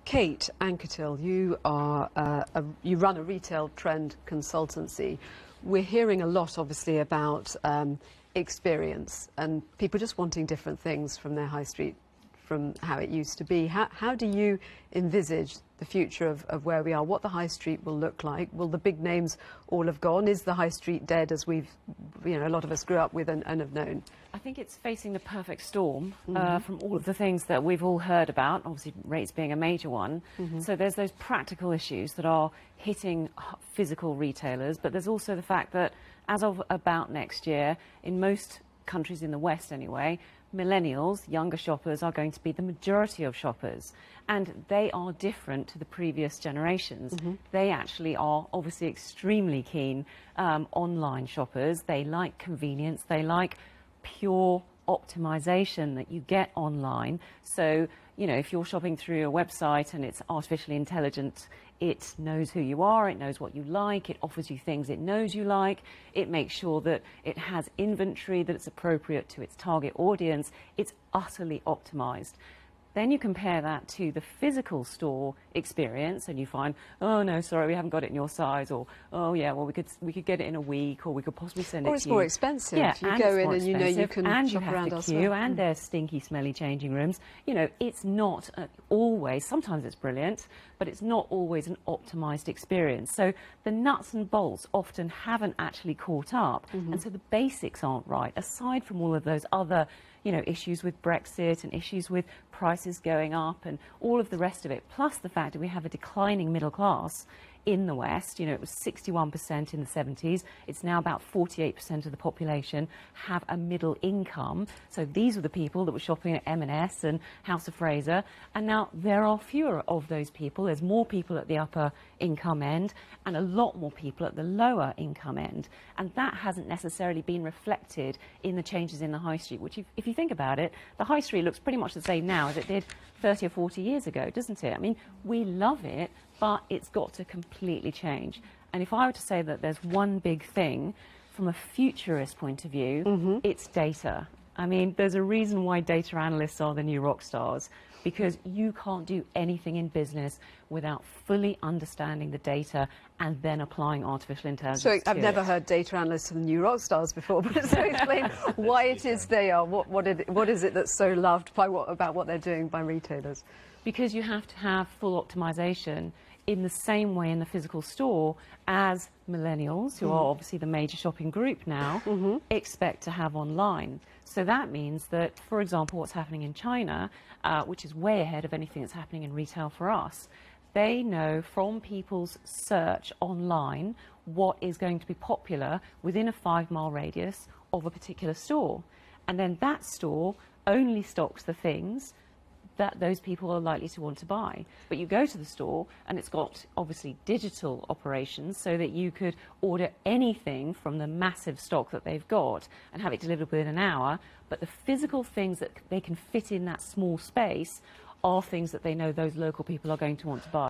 Kate Ancketill, you run a retail trend consultancy. We're hearing a lot, obviously, about experience and people just wanting different things from their high street, from how it used to be. How do you envisage the future of where we are, what the high street will look like? Will the big names all have gone? Is the high street dead, as we've, a lot of us grew up with and have known? I think it's facing the perfect storm from all of the things that we've all heard about, obviously rates being a major one. So there's those practical issues that are hitting physical retailers, but there's also the fact that as of about next year, in most countries in the West anyway, millennials, younger shoppers, are going to be the majority of shoppers, and they are different to the previous generations. They actually are obviously extremely keen online shoppers. They like convenience, they like pure optimization that you get online. So, if you're shopping through a website and it's artificially intelligent, it knows who you are, it knows what you like, it offers you things it knows you like, it makes sure that it has inventory that it's appropriate to its target audience. It's utterly optimized. Then you compare that to the physical store experience and you find, oh no, sorry, we haven't got it in your size, or oh yeah, well we could get it in a week, or we could possibly send it to you. Or it's more expensive. Yeah, you go in and you know you can and shop you have around to elsewhere. queue, and there's stinky, smelly changing rooms. It's not always. Sometimes it's brilliant, but it's not always an optimized experience. So the nuts and bolts often haven't actually caught up, and so the basics aren't right. Aside from all of those other issues with Brexit and issues with prices going up and all of the rest of it, plus the fact that we have a declining middle class in the West. It was 61% in the 70s. It's now about 48% of the population have a middle income. So these were the people that were shopping at M&S and House of Fraser. And now there are fewer of those people. There's more people at the upper income end and a lot more people at the lower income end. And that hasn't necessarily been reflected in the changes in the high street, which if you think about it, the high street looks pretty much the same now as it did 30 or 40 years ago, doesn't it? I mean, we love it, but it's got to completely change. And if I were to say that there's one big thing from a futurist point of view, it's data. I mean, there's a reason why data analysts are the new rock stars, because you can't do anything in business without fully understanding the data and then applying artificial intelligence So I've to never it. heard data analysts and new rock stars before, but so explain why it is they are. What is it that's so loved about what they're doing by retailers? Because you have to have full optimization in the same way in the physical store as millennials, who are obviously the major shopping group now, expect to have online. So that means that, for example, what's happening in China, which is way ahead of anything that's happening in retail for us, they know from people's search online what is going to be popular within a 5-mile radius of a particular store. And then that store only stocks the things that those people are likely to want to buy. But you go to the store and it's got obviously digital operations so that you could order anything from the massive stock that they've got and have it delivered within an hour. But the physical things that they can fit in that small space are things that they know those local people are going to want to buy.